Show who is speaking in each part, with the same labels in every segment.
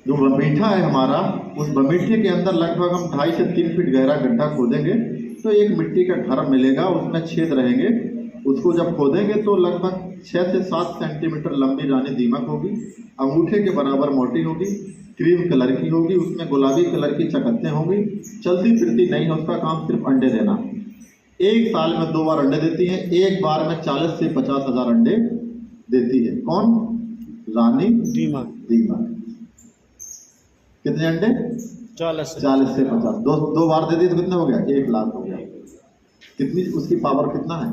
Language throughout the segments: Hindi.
Speaker 1: जो बमीठा है हमारा, उस बमीठे के अंदर लगभग हम 2.5 से 3 फीट गहरा गड्ढा खोदेंगे तो एक मिट्टी का घर मिलेगा, उसमें छेद रहेंगे। उसको जब खोदेंगे तो लगभग 6 से 7 सेंटीमीटर लंबी रानी दीमक होगी, अंगूठे के बराबर मोटी होगी, क्रीम कलर की होगी, उसमें गुलाबी कलर की चकत्तें होंगी, चलती फिरती नहीं है, उसका काम सिर्फ अंडे देना। एक साल में 2 बार अंडे देती है, एक बार में 40 से 50 हज़ार अंडे देती है। कौन? रानी दीमक। कितने अंडे? 40 से 50। दो बार दे दी तो कितने हो गया? 1 लाख हो गया। कितनी उसकी पावर कितना है?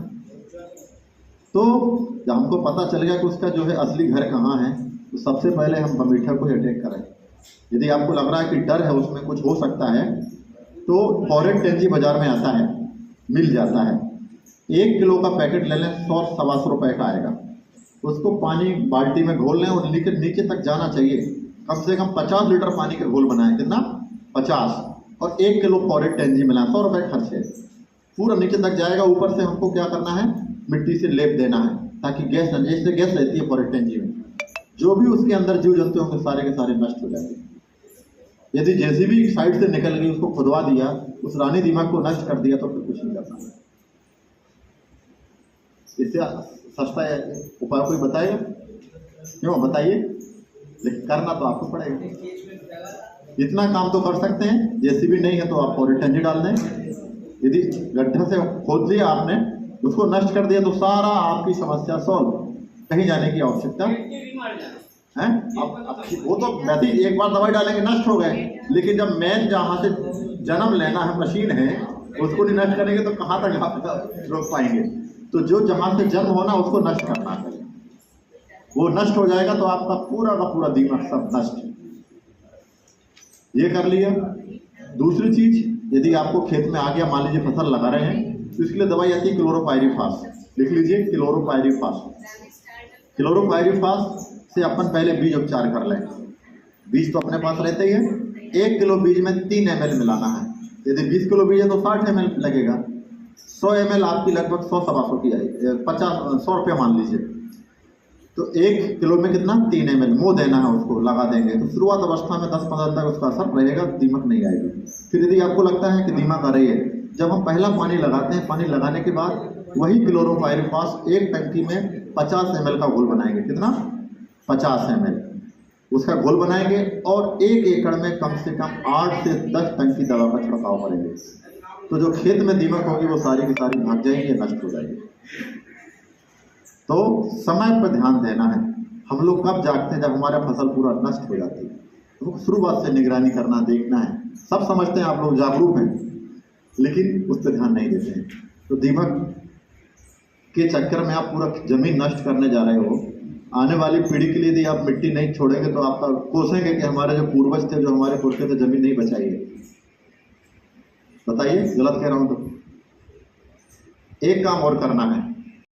Speaker 1: तो जब हमको पता चल गया कि उसका जो है असली घर कहाँ है, तो सबसे पहले हम बमीठा को अटैक करें। यदि आपको लग रहा है कि डर है उसमें कुछ हो सकता है, तो फॉरेन टेंजी बाजार में आता है, मिल जाता है। 1 किलो का पैकेट ले लें, 100-125 रुपए का आएगा। उसको पानी बाल्टी में घोल लें और नीचे तक जाना चाहिए। कम से कम 50 लीटर पानी का घोल बनाएं। कितना? 50। और 1 किलो फॉरेन टेंजी मिलाएं। 100 रुपये खर्च है, पूरा नीचे तक जाएगा। ऊपर से हमको क्या करना है? मिट्टी से लेप देना है, ताकि गैस न, जैसे गैस रहती है फॉरेन टेंजी में, जो भी उसके अंदर जीव जंतु होंगे सारे के सारे नष्ट हो जाएंगे। यदि जेसीबी साइड से निकल गई, उसको खुदवा दिया, उस रानी दीमक को नष्ट कर दिया, तो फिर कुछ नहीं करना। इससे सस्ता उपाय कोई बताएगा? क्यों बताइए? लेकिन करना तो आपको पड़ेगा। इतना काम तो कर सकते हैं। जेसीबी नहीं है तो आप फॉरेन टेंजी डाल दें। यदि गड्ढे से खोद लिया आपने, उसको नष्ट कर दिया, तो सारा आपकी समस्या सॉल्व। कहीं जाने की आवश्यकता है? अब वो तो वैसे ही एक बार दवाई डालेंगे नष्ट हो गए, लेकिन जब मेन जहाँ से जन्म लेना है मशीन है, उसको नहीं नष्ट करेंगे तो कहाँ तक आप रोक पाएंगे? तो जो जहाँ से जन्म होना उसको नष्ट करना है। वो नष्ट हो जाएगा तो आपका पूरा का पूरा दीमक सब नष्ट। ये कर लिया। दूसरी चीज, यदि आपको खेत में आ गया, मान लीजिए फसल लगा रहे हैं, तो इसके लिए दवाई आती है क्लोरोपाइरीफास। लिख लीजिए क्लोरोपाइरीफास। क्लोरोपाइरीफास से अपन पहले बीज उपचार कर लें। बीज तो अपने पास रहते ही है। 1 किलो बीज में 3 ml मिलाना है। यदि 20 किलो बीज है तो 60 ml लगेगा। 100 ml आपकी लगभग 100-125 की आएगी, 100 रुपया मान लीजिए। तो 1 किलो में कितना? 3 ml मुँह देना है, उसको लगा देंगे। तो शुरुआत अवस्था में 10-15 दिन तक उसका असर रहेगा, दीमक नहीं आएगी। फिर यदि आपको लगता है कि दीमक आ रही है, जब हम पहला पानी लगाते हैं, पानी लगाने के बाद वही क्लोरोपाइरीफास एक टंकी में 50 ml का घोल बनाएंगे। कितना? 50 ml उसका घोल बनाएंगे और 1 एकड़ में कम से कम 8 से 10 टन की दवा का छिड़काव करेंगे। तो जो खेत में दीमक होगी वो सारी की सारी भाग जाएगी, नष्ट हो जाएगी। तो समय पर ध्यान देना है। हम लोग कब जागते हैं? जब हमारा फसल पूरा नष्ट हो जाती है। तो शुरुआत से निगरानी करना, देखना है। सब समझते हैं, आप लोग जागरूक हैं, लेकिन उस पर ध्यान नहीं देते हैं। तो दीमक के चक्कर में आप पूरा जमीन नष्ट करने जा रहे हो। आने वाली पीढ़ी के लिए यदि आप मिट्टी नहीं छोड़ेंगे तो आपका कोसेंगे कि हमारे जो पूर्वज थे, जो हमारे पुरखे थे, जमीन नहीं बचाई है। बताइए, गलत कह रहा हूं तो? एक काम और करना है।